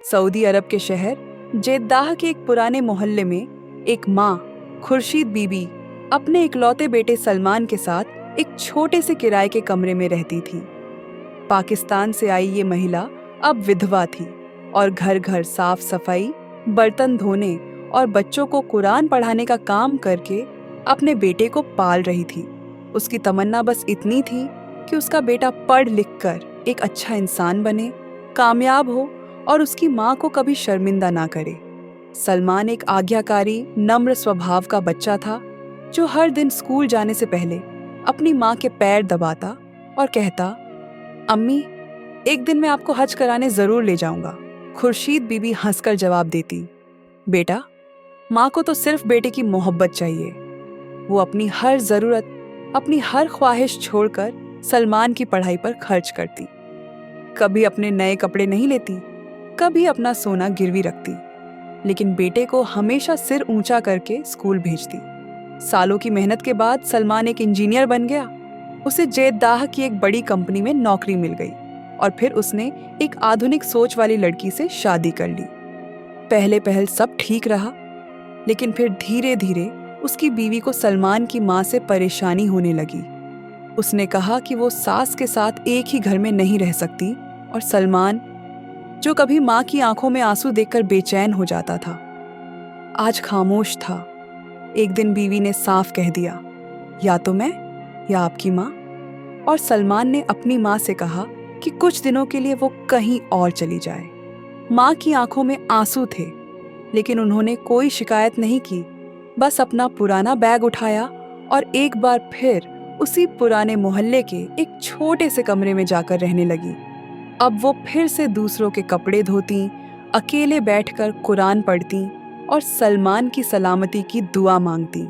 Saudi अरब के शहर Jeddah के एक पुराने मोहल्ले में एक माँ खुर्शीद बीबी अपने इकलौते बेटे सलमान के साथ एक छोटे से किराए के कमरे में रहती थी। पाकिस्तान से आई ये महिला अब विधवा थी और घर घर साफ सफाई, बर्तन धोने और बच्चों को कुरान पढ़ाने का काम करके अपने बेटे को पाल रही थी। उसकी तमन्ना बस इतनी थी कि उसका बेटा पढ़ लिख कर एक अच्छा इंसान बने, कामयाब हो और उसकी माँ को कभी शर्मिंदा ना करे। सलमान एक आज्ञाकारी, नम्र स्वभाव का बच्चा था जो हर दिन स्कूल जाने से पहले अपनी माँ के पैर दबाता और कहता, अम्मी, एक दिन मैं आपको हज कराने जरूर ले जाऊंगा। खुर्शीद बीबी हंसकर जवाब देती, बेटा, माँ को तो सिर्फ बेटे की मोहब्बत चाहिए। वो अपनी हर जरूरत, अपनी हर ख्वाहिश छोड़कर सलमान की पढ़ाई पर खर्च करती। कभी अपने नए कपड़े नहीं लेती, कभी अपना सोना गिरवी रखती, लेकिन बेटे को हमेशा सिर ऊंचा करके स्कूल भेजती। सालों की मेहनत के बाद सलमान एक इंजीनियर बन गया। उसे जेद्दाह की एक बड़ी कंपनी में नौकरी मिल गई और फिर उसने एक आधुनिक सोच वाली लड़की से शादी कर ली। पहले पहल सब ठीक रहा, लेकिन फिर धीरे धीरे उसकी बीवी को सलमान की माँ से परेशानी होने लगी। उसने कहा कि वो सास के साथ एक ही घर में नहीं रह सकती और सलमान, जो कभी माँ की आंखों में आंसू देखकर बेचैन हो जाता था, आज खामोश था। एक दिन बीवी ने साफ कह दिया, या तो मैं या आपकी माँ। और सलमान ने अपनी माँ से कहा कि कुछ दिनों के लिए वो कहीं और चली जाए। माँ की आंखों में आंसू थे, लेकिन उन्होंने कोई शिकायत नहीं की। बस अपना पुराना बैग उठाया और एक बार फिर उसी पुराने मोहल्ले के एक छोटे से कमरे में जाकर रहने लगी। अब वो फिर से दूसरों के कपड़े धोती, अकेले बैठकर कुरान पढ़ती और सलमान की सलामती की दुआ मांगती।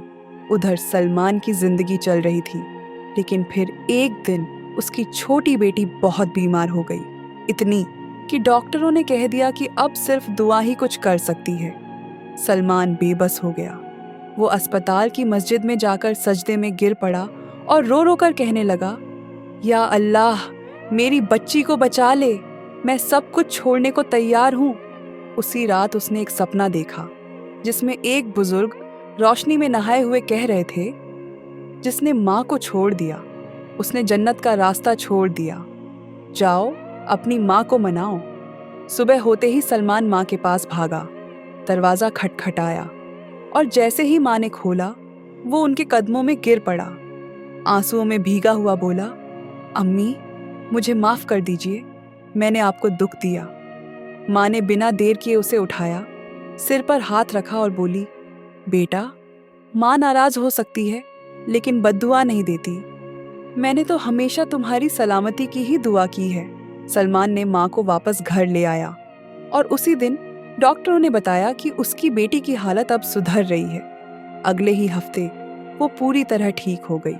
उधर सलमान की जिंदगी चल रही थी, लेकिन फिर एक दिन उसकी छोटी बेटी बहुत बीमार हो गई, इतनी कि डॉक्टरों ने कह दिया कि अब सिर्फ दुआ ही कुछ कर सकती है। सलमान बेबस हो गया। वो अस्पताल की मस्जिद में जाकर सजदे में गिर पड़ा और रो रो कर कहने लगा, या अल्लाह, मेरी बच्ची को बचा ले, मैं सब कुछ छोड़ने को तैयार हूँ। उसी रात उसने एक सपना देखा जिसमें एक बुजुर्ग रोशनी में नहाए हुए कह रहे थे, जिसने माँ को छोड़ दिया उसने जन्नत का रास्ता छोड़ दिया, जाओ अपनी माँ को मनाओ। सुबह होते ही सलमान माँ के पास भागा, दरवाज़ा खटखटाया और जैसे ही माँ ने खोला वो उनके कदमों में गिर पड़ा। आंसुओं में भीगा हुआ बोला, अम्मी, मुझे माफ़ कर दीजिए, मैंने आपको दुख दिया। माँ ने बिना देर किए उसे उठाया, सिर पर हाथ रखा और बोली, बेटा, माँ नाराज हो सकती है लेकिन बद्दुआ नहीं देती। मैंने तो हमेशा तुम्हारी सलामती की ही दुआ की है। सलमान ने माँ को वापस घर ले आया और उसी दिन डॉक्टरों ने बताया कि उसकी बेटी की हालत अब सुधर रही है। अगले ही हफ्ते वो पूरी तरह ठीक हो गई।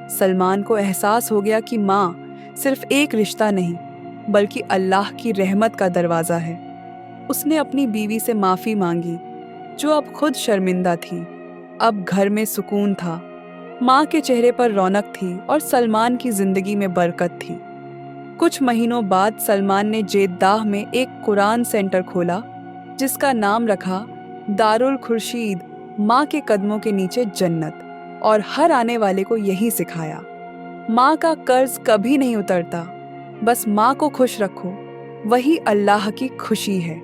सलमान को एहसास हो गया कि माँ सिर्फ एक रिश्ता नहीं बल्कि अल्लाह की रहमत का दरवाज़ा है। उसने अपनी बीवी से माफ़ी मांगी, जो अब खुद शर्मिंदा थी। अब घर में सुकून था, माँ के चेहरे पर रौनक थी और सलमान की जिंदगी में बरकत थी। कुछ महीनों बाद सलमान ने जेद्दाह में एक कुरान सेंटर खोला जिसका नाम रखा दारुल खुर्शीद, माँ के कदमों के नीचे जन्नत, और हर आने वाले को यही सिखाया, माँ का कर्ज कभी नहीं उतरता, बस माँ को खुश रखो, वही अल्लाह की खुशी है।